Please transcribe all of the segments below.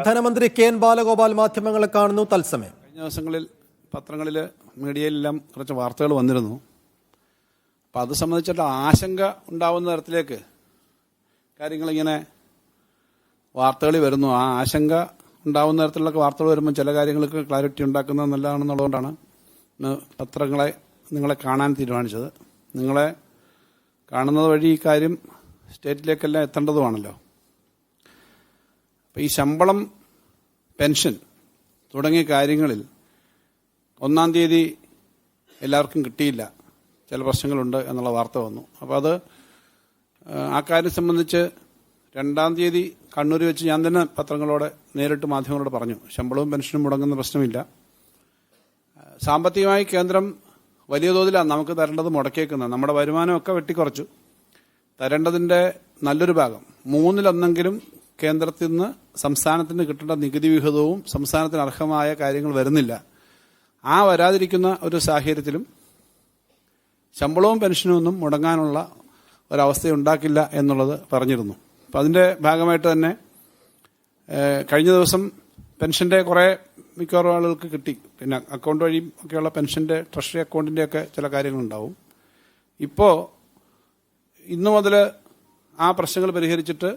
ധനമന്ത്രി K N Balagopal മാധ്യമങ്ങളെ കാണുന്നു തത്സമയം. കഴിഞ്ഞ ദിവസങ്ങളിൽ പത്രങ്ങളിൽ മീഡിയയിലെല്ലാം കുറച്ച് വാർത്തകൾ വന്നിരുന്നു. അപ്പം അത് സംബന്ധിച്ചിട്ട് ആശങ്ക ഉണ്ടാവുന്ന തരത്തിലേക്ക് കാര്യങ്ങളിങ്ങനെ വാർത്തകൾ വരുന്നു. ആ ആശങ്ക ഉണ്ടാവുന്ന തരത്തിലുള്ള വാർത്തകൾ വരുമ്പോൾ ചില കാര്യങ്ങൾക്ക് ക്ലാരിറ്റി ഉണ്ടാക്കുന്നത് നല്ലതാണെന്നുള്ളതുകൊണ്ടാണ് പത്രങ്ങളെ നിങ്ങളെ കാണാൻ തീരുമാനിച്ചത്. നിങ്ങളെ കാണുന്നത് വഴി ഈ കാര്യം സ്റ്റേറ്റിലേക്കെല്ലാം എത്തേണ്ടതുമാണല്ലോ. അപ്പം ഈ ശമ്പളം, പെൻഷൻ തുടങ്ങിയ കാര്യങ്ങളിൽ 1-ാം തീയതി എല്ലാവർക്കും കിട്ടിയില്ല, ചില പ്രശ്നങ്ങളുണ്ട് എന്നുള്ള വാർത്ത വന്നു. അപ്പോൾ അത് ആ കാര്യം സംബന്ധിച്ച് 2-ാം തീയതി കണ്ണൂർ വെച്ച് ഞാൻ തന്നെ പത്രങ്ങളോട് നേരിട്ട് മാധ്യമങ്ങളോട് പറഞ്ഞു, ശമ്പളവും പെൻഷനും മുടങ്ങുന്ന പ്രശ്നമില്ല. സാമ്പത്തികമായി കേന്ദ്രം വലിയ തോതിലാണ് നമുക്ക് തരേണ്ടത് മുടക്കിയേക്കുന്നത്. നമ്മുടെ വരുമാനമൊക്കെ വെട്ടിക്കുറച്ചു. തരേണ്ടതിൻ്റെ നല്ലൊരു ഭാഗം 3-ൽ-1 കേന്ദ്രത്തിൽ നിന്ന് സംസ്ഥാനത്തിന് കിട്ടേണ്ട നികുതി വിഹിതവും സംസ്ഥാനത്തിന് അർഹമായ കാര്യങ്ങൾ വരുന്നില്ല. ആ വരാതിരിക്കുന്ന ഒരു സാഹചര്യത്തിലും ശമ്പളവും പെൻഷനും ഒന്നും മുടങ്ങാനുള്ള ഒരവസ്ഥയുണ്ടാക്കില്ല എന്നുള്ളത് പറഞ്ഞിരുന്നു. അപ്പം അതിൻ്റെ ഭാഗമായിട്ട് തന്നെ കഴിഞ്ഞ ദിവസം പെൻഷൻ്റെ കുറേ മിക്കവാറും ആളുകൾക്ക് കിട്ടി. പിന്നെ അക്കൗണ്ട് വഴിയും ഒക്കെയുള്ള പെൻഷൻ്റെ ട്രഷറി അക്കൗണ്ടിൻ്റെയൊക്കെ ചില കാര്യങ്ങളുണ്ടാവും. ഇപ്പോൾ ഇന്നു മുതൽ ആ പ്രശ്നങ്ങൾ പരിഹരിച്ചിട്ട്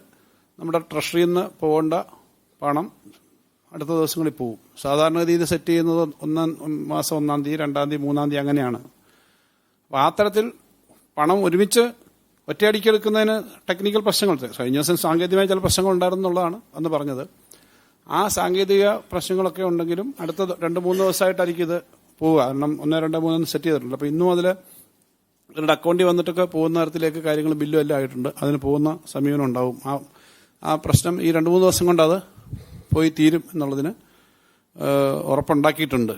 നമ്മുടെ ട്രഷറിയിൽ നിന്ന് പോകേണ്ട പണം അടുത്ത ദിവസങ്ങളിൽ പോവും. സാധാരണഗതിയിൽ സെറ്റ് ചെയ്യുന്നത് 1 മാസം 1-ാം തീയതി, 2-ാം തീയതി, 3-ാം തീയതി അങ്ങനെയാണ്. അപ്പോൾ ആ തരത്തിൽ പണം ഒരുമിച്ച് ഒറ്റയടിക്ക് എടുക്കുന്നതിന് ടെക്നിക്കൽ പ്രശ്നങ്ങൾ, കഴിഞ്ഞ ദിവസം സാങ്കേതികമായ ചില പ്രശ്നങ്ങൾ ഉണ്ടായിരുന്നുള്ളതാണ് അന്ന് പറഞ്ഞത്. ആ സാങ്കേതിക പ്രശ്നങ്ങളൊക്കെ ഉണ്ടെങ്കിലും അടുത്ത 2-3 ദിവസമായിട്ടായിരിക്കും ഇത് പോവുക. കാരണം 1, 2, 3 സെറ്റ് ചെയ്തിട്ടുണ്ട്. അപ്പോൾ ഇന്നു മുതൽ ഇവരുടെ അക്കൗണ്ടിൽ വന്നിട്ടൊക്കെ പോകുന്ന തരത്തിലേക്ക് കാര്യങ്ങൾ ബില്ലും എല്ലാം ആയിട്ടുണ്ട്. അതിന് പോകുന്ന സമീപനം ഉണ്ടാവും. ആ പ്രശ്നം ഈ 2-3 ദിവസം കൊണ്ട് അത് പോയി തീരും എന്നുള്ളതിന് ഉറപ്പുണ്ടാക്കിയിട്ടുണ്ട്.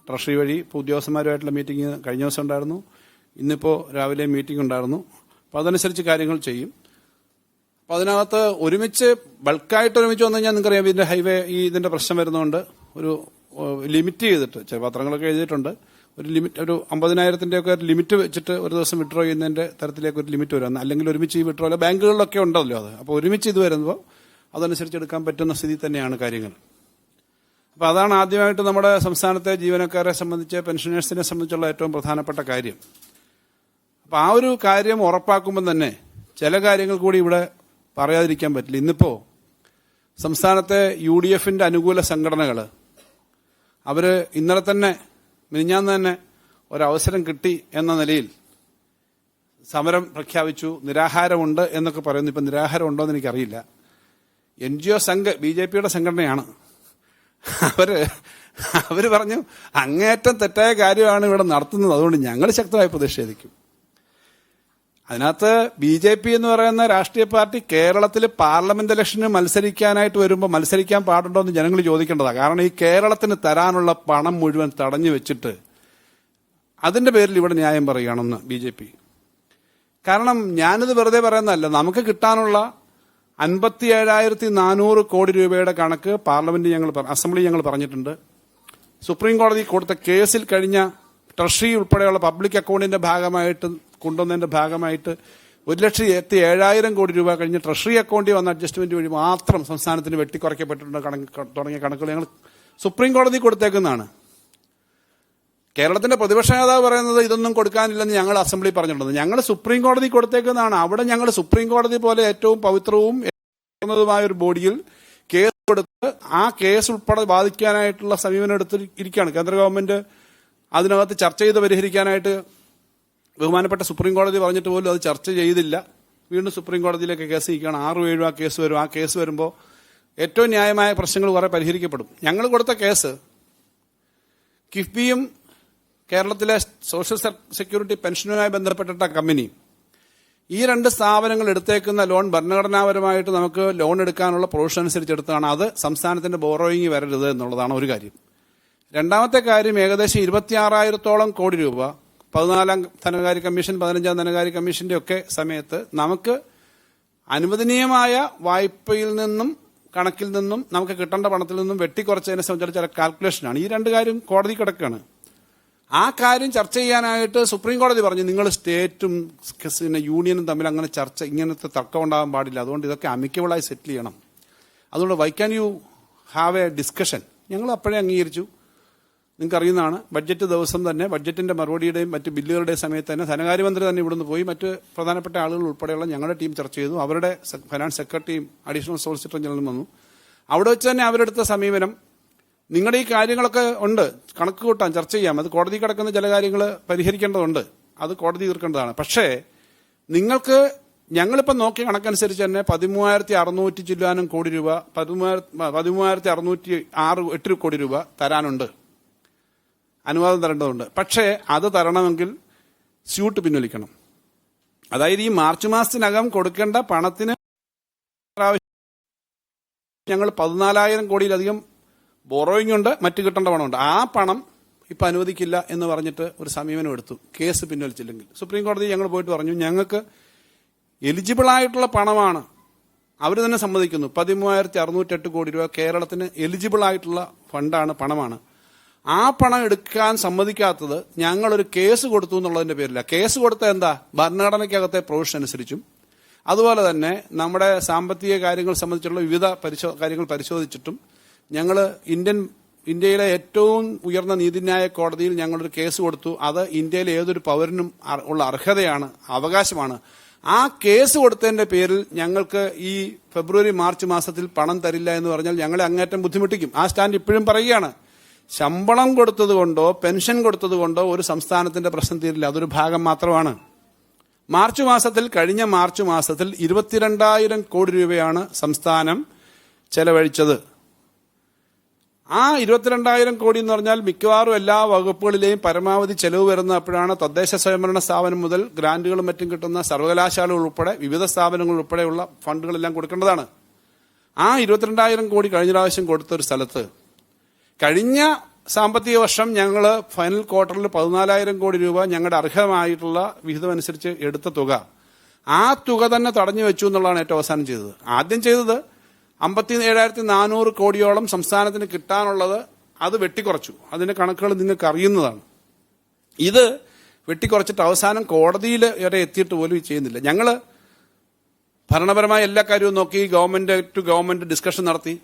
ട്രഷറി വഴി ഇപ്പോൾ ഉദ്യോഗസ്ഥന്മാരുമായിട്ടുള്ള മീറ്റിംഗ് കഴിഞ്ഞ ദിവസം ഉണ്ടായിരുന്നു. ഇന്നിപ്പോൾ രാവിലെ മീറ്റിംഗ് ഉണ്ടായിരുന്നു. അപ്പോൾ അതനുസരിച്ച് കാര്യങ്ങൾ ചെയ്യും. അപ്പോൾ അതിനകത്ത് ബൾക്കായിട്ട് ഒരുമിച്ച് വന്നു കഴിഞ്ഞാൽ നിങ്ങൾക്കറിയാം, ഇതിൻ്റെ ഹൈവേ ഇതിൻ്റെ പ്രശ്നം വരുന്നതുകൊണ്ട് ഒരു ലിമിറ്റ് ചെയ്തിട്ട് ചില പത്രങ്ങളൊക്കെ എഴുതിയിട്ടുണ്ട്. ഒരു 50,000-ൻ്റെ ഒരു ലിമിറ്റ് വെച്ചിട്ട് ഒരു ദിവസം വിഡ്രോ ചെയ്യുന്നതിൻ്റെ തരത്തിലേക്ക് ഒരു ലിമിറ്റ് വരും. അല്ലെങ്കിൽ ഒരുമിച്ച് ഈ വിഡ്രോ ബാങ്കുകളിലൊക്കെ ഉണ്ടല്ലോ അത്. അപ്പോൾ ഒരുമിച്ച് ഇത് വരുമ്പോൾ അതനുസരിച്ച് എടുക്കാൻ പറ്റുന്ന സ്ഥിതി തന്നെയാണ് കാര്യങ്ങൾ. അപ്പോൾ അതാണ് ആദ്യമായിട്ട് നമ്മുടെ സംസ്ഥാനത്തെ ജീവനക്കാരെ സംബന്ധിച്ച്, പെൻഷനേഴ്സിനെ സംബന്ധിച്ചുള്ള ഏറ്റവും പ്രധാനപ്പെട്ട കാര്യം. അപ്പോൾ ആ ഒരു കാര്യം ഉറപ്പാക്കുമ്പോൾ തന്നെ ചില കാര്യങ്ങൾ കൂടി ഇവിടെ പറയാതിരിക്കാൻ പറ്റില്ല. ഇന്നിപ്പോൾ സംസ്ഥാനത്തെ UDF-ന്റെ അനുകൂല സംഘടനകൾ അവർ ഇന്നലെ തന്നെ മിനിഞ്ഞാന്ന് തന്നെ ഒരവസരം കിട്ടി എന്ന നിലയിൽ സമരം പ്രഖ്യാപിച്ചു. നിരാഹാരമുണ്ട് എന്നൊക്കെ പറയുന്നു. ഇപ്പം നിരാഹാരം ഉണ്ടോ എന്ന് എനിക്കറിയില്ല. NGO സംഘ് BJP-യുടെ സംഘടനയാണ്. അവർ പറഞ്ഞു അങ്ങേയറ്റം തെറ്റായ കാര്യമാണ് ഇവിടെ നടത്തുന്നത്, അതുകൊണ്ട് ഞങ്ങൾ ശക്തമായി പ്രതിഷേധിക്കും. അതിനകത്ത് BJP എന്ന് പറയുന്ന രാഷ്ട്രീയ പാർട്ടി കേരളത്തിൽ പാർലമെന്റ് ഇലക്ഷന് മത്സരിക്കാനായിട്ട് വരുമ്പോൾ മത്സരിക്കാൻ പാടുണ്ടോ എന്ന് ജനങ്ങൾ ചോദിക്കേണ്ടതാണ്. കാരണം ഈ കേരളത്തിന് തരാനുള്ള പണം മുഴുവൻ തടഞ്ഞു വെച്ചിട്ട് അതിന്റെ പേരിൽ ഇവിടെ ന്യായം പറയുകയാണെന്ന് BJP. കാരണം ഞാനിത് വെറുതെ പറയുന്നതല്ല. നമുക്ക് കിട്ടാനുള്ള 57,400 കോടി രൂപയുടെ കണക്ക് അസംബ്ലി ഞങ്ങൾ പറഞ്ഞിട്ടുണ്ട്. സുപ്രീം കോടതി കൊടുത്ത കേസിൽ കഴിഞ്ഞ ട്രഷറി ഉൾപ്പെടെയുള്ള പബ്ലിക് അക്കൗണ്ടിന്റെ ഭാഗമായിട്ട് കൊണ്ടുവന്നതിന്റെ ഭാഗമായിട്ട് 1,07,000 കോടി രൂപ കഴിഞ്ഞ് ട്രഷറി അക്കൗണ്ടിൽ വന്ന അഡ്ജസ്റ്റ്മെന്റ് വഴി മാത്രം സംസ്ഥാനത്തിന് വെട്ടിക്കുറയ്ക്കപ്പെട്ടിട്ടുണ്ട് തുടങ്ങിയ കണക്കുകൾ ഞങ്ങൾ സുപ്രീം കോടതി കൊടുത്തേക്കുന്നതാണ്. കേരളത്തിന്റെ പ്രതിപക്ഷ നേതാവ് പറയുന്നത് ഇതൊന്നും കൊടുക്കാനില്ലെന്ന് ഞങ്ങൾ അസംബ്ലി പറഞ്ഞിട്ടുണ്ട്. ഞങ്ങൾ സുപ്രീം കോടതി കൊടുത്തേക്കുന്നതാണ്. അവിടെ ഞങ്ങൾ സുപ്രീം കോടതി പോലെ ഏറ്റവും പവിത്രവും മായ ഒരു ബോഡിയിൽ കേസ് കൊടുത്ത് ആ കേസ് ഉൾപ്പെടെ ബാധിക്കാനായിട്ടുള്ള സമീപനം എടുത്തിരിക്കുകയാണ് കേന്ദ്ര ഗവൺമെന്റ്. അതിനകത്ത് ചർച്ച ചെയ്ത് പരിഹരിക്കാനായിട്ട് ബഹുമാനപ്പെട്ട സുപ്രീം കോടതി പറഞ്ഞിട്ട് പോലും അത് ചർച്ച ചെയ്തില്ല. വീണ്ടും സുപ്രീം കോടതിയിലേക്ക് കേസ് നീക്കുകയാണ്. 6-7 ആ കേസ് വരും. ആ കേസ് വരുമ്പോൾ ഏറ്റവും ന്യായമായ പ്രശ്നങ്ങൾ കുറെ പരിഹരിക്കപ്പെടും. ഞങ്ങൾ കൊടുത്ത കേസ് കിഫ്ബിയും കേരളത്തിലെ സോഷ്യൽ സെക്യൂരിറ്റി പെൻഷനുമായി ബന്ധപ്പെട്ടിട്ട കമ്പനി, ഈ 2 സ്ഥാപനങ്ങൾ എടുത്തേക്കുന്ന ലോൺ ഭരണഘടനാപരമായിട്ട് നമുക്ക് ലോൺ എടുക്കാനുള്ള പ്രൊവിഷൻ അനുസരിച്ച് എടുത്തതാണ്. അത് സംസ്ഥാനത്തിന്റെ ബോറോയിങ് വരരുത് എന്നുള്ളതാണ് ഒരു കാര്യം. രണ്ടാമത്തെ കാര്യം, ഏകദേശം 26,000-ഓളം കോടി രൂപ 14-ാം ധനകാര്യ കമ്മീഷൻ, 15-ാം ധനകാര്യ കമ്മീഷന്റെ ഒക്കെ സമയത്ത് നമുക്ക് അനുവദനീയമായ വായ്പയിൽ നിന്നും കണക്കിൽ നിന്നും നമുക്ക് കിട്ടേണ്ട പണത്തിൽ നിന്നും വെട്ടിക്കുറച്ചതിനെ സംബന്ധിച്ച ചില കാൽക്കുലേഷനാണ്. ഈ 2 കാര്യം കോടതി കിടക്കുകയാണ്. ആ കാര്യം ചർച്ച ചെയ്യാനായിട്ട് സുപ്രീം കോടതി പറഞ്ഞു, നിങ്ങൾ സ്റ്റേറ്റും യൂണിയനും തമ്മിൽ അങ്ങനെ ഇങ്ങനത്തെ തർക്കം ഉണ്ടാകാൻ പാടില്ല, അതുകൊണ്ട് ഇതൊക്കെ അമിക്കബിളായി സെറ്റിൽ ചെയ്യണം. അതുകൊണ്ട് why can you have a discussion. ഞങ്ങൾ അപ്പോഴേ അംഗീകരിച്ചു. നിങ്ങൾക്കറിയുന്നതാണ്, ബഡ്ജറ്റ് ദിവസം തന്നെ ബഡ്ജറ്റിന്റെ മറുപടിയുടെയും മറ്റ് ബില്ലുകളുടെയും സമയത്ത് തന്നെ ധനകാര്യമന്ത്രി തന്നെ ഇവിടുന്ന് പോയി മറ്റ് പ്രധാനപ്പെട്ട ആളുകൾ ഉൾപ്പെടെയുള്ള ഞങ്ങളുടെ ടീം ചർച്ച ചെയ്തു. അവരുടെ ഫൈനാൻസ് സെക്രട്ടറിയും അഡീഷണൽ സോളിസിറ്റർ ജനറലും വന്നു. അവിടെ വെച്ച് തന്നെ അവരെടുത്ത സമീപനം, നിങ്ങളുടെ ഈ കാര്യങ്ങളൊക്കെ ഉണ്ട്, കണക്ക് കൂട്ടാൻ ചർച്ച ചെയ്യാം, അത് കോടതി കിടക്കുന്ന ചില കാര്യങ്ങൾ പരിഹരിക്കേണ്ടതുണ്ട്, അത് കോടതി തീർക്കേണ്ടതാണ്. പക്ഷേ നിങ്ങൾക്ക് ഞങ്ങളിപ്പോൾ നോക്കിയ കണക്കനുസരിച്ച് തന്നെ 13,600 ചില്ലാനും കോടി രൂപ 13,608 കോടി രൂപ തരാനുണ്ട്, അനുവാദം തരേണ്ടതുണ്ട്. പക്ഷേ അത് തരണമെങ്കിൽ സ്യൂട്ട് പിൻവലിക്കണം. അതായത് ഈ മാർച്ച് മാസത്തിനകം കൊടുക്കേണ്ട പണത്തിന് ഞങ്ങൾ 14,000 കോടിയിലധികം ബോറോയിങ് ഉണ്ട്, മറ്റ് കിട്ടേണ്ട പണമുണ്ട്. ആ പണം ഇപ്പം അനുവദിക്കില്ല എന്ന് പറഞ്ഞിട്ട് ഒരു സമീപനം എടുത്തു, കേസ് പിൻവലിച്ചില്ലെങ്കിൽ. സുപ്രീം കോടതി ഞങ്ങൾ പോയിട്ട് പറഞ്ഞു, ഞങ്ങൾക്ക് എലിജിബിൾ ആയിട്ടുള്ള പണമാണ്, അവർ തന്നെ സമ്മതിക്കുന്നു. 13,608 കോടി രൂപ കേരളത്തിന് എലിജിബിൾ ആയിട്ടുള്ള ഫണ്ടാണ്, പണമാണ്. ആ പണം എടുക്കാൻ സമ്മതിക്കാത്തത് ഞങ്ങളൊരു കേസ് കൊടുത്തു എന്നുള്ളതിന്റെ പേരില്ല. കേസ് കൊടുത്ത എന്താ, ഭരണഘടനയ്ക്കകത്തെ പ്രൊവിഷൻ അനുസരിച്ചും അതുപോലെ തന്നെ നമ്മുടെ സാമ്പത്തിക കാര്യങ്ങൾ സംബന്ധിച്ചുള്ള വിവിധ കാര്യങ്ങൾ പരിശോധിച്ചിട്ടും ഞങ്ങൾ ഇന്ത്യയിലെ ഏറ്റവും ഉയർന്ന നീതിന്യായ കോടതിയിൽ ഞങ്ങളൊരു കേസ് കൊടുത്തു. അത് ഇന്ത്യയിലെ ഏതൊരു പൗരനും ഉള്ള അർഹതയാണ്, അവകാശമാണ്. ആ കേസ് കൊടുത്തതിന്റെ പേരിൽ ഞങ്ങൾക്ക് ഈ ഫെബ്രുവരി മാർച്ച് മാസത്തിൽ പണം തരില്ല എന്ന് പറഞ്ഞാൽ ഞങ്ങളെ അങ്ങേറ്റം ബുദ്ധിമുട്ടിക്കും. ആ സ്റ്റാൻഡ് ഇപ്പോഴും പറയുകയാണ്. ശമ്പളം കൊടുത്തതുകൊണ്ടോ പെൻഷൻ കൊടുത്തതുകൊണ്ടോ ഒരു സംസ്ഥാനത്തിന്റെ പ്രശ്നം തീരില്ല, അതൊരു ഭാഗം മാത്രമാണ്. കഴിഞ്ഞ മാർച്ച് മാസത്തിൽ 22,000 കോടി രൂപയാണ് സംസ്ഥാനം ചെലവഴിച്ചത്. ആ 22,000 കോടി എന്ന് പറഞ്ഞാൽ മിക്കവാറും എല്ലാ വകുപ്പുകളിലെയും പരമാവധി ചെലവ് വരുന്ന അപ്പോഴാണ് തദ്ദേശ സ്വയംഭരണ സ്ഥാപനം മുതൽ ഗ്രാന്റുകളും മറ്റും കിട്ടുന്ന സർവകലാശാലകൾ ഉൾപ്പെടെ വിവിധ സ്ഥാപനങ്ങൾ ഉൾപ്പെടെയുള്ള ഫണ്ടുകളെല്ലാം കൊടുക്കേണ്ടതാണ്. ആ 22,000 കോടി കഴിഞ്ഞ പ്രാവശ്യം കൊടുത്തൊരു സ്ഥലത്ത് കഴിഞ്ഞ സാമ്പത്തിക വർഷം ഞങ്ങൾ ഫൈനൽ ക്വാർട്ടറിൽ 14,000 കോടി രൂപ ഞങ്ങളുടെ അർഹമായിട്ടുള്ള വിഹിതമനുസരിച്ച് എടുത്ത തുക, ആ തുക തന്നെ തടഞ്ഞു വെച്ചു എന്നുള്ളതാണ് ഏറ്റവും അവസാനം ചെയ്തത്. ആദ്യം ചെയ്തത് 57,400 കോടിയോളം സംസ്ഥാനത്തിന് കിട്ടാനുള്ളത് അത് വെട്ടിക്കുറച്ചു. അതിന്റെ കണക്കുകൾ നിങ്ങൾക്ക് അറിയുന്നതാണ്. ഇത് വെട്ടിക്കുറച്ചിട്ട് അവസാനം കോടതിയിൽ വരെ എത്തിയിട്ട് പോലും ചെയ്യുന്നില്ല. ഞങ്ങൾ ഭരണപരമായ എല്ലാ കാര്യവും നോക്കി ഗവൺമെന്റ് ടു ഗവൺമെന്റ് ഡിസ്കഷൻ നടത്തി.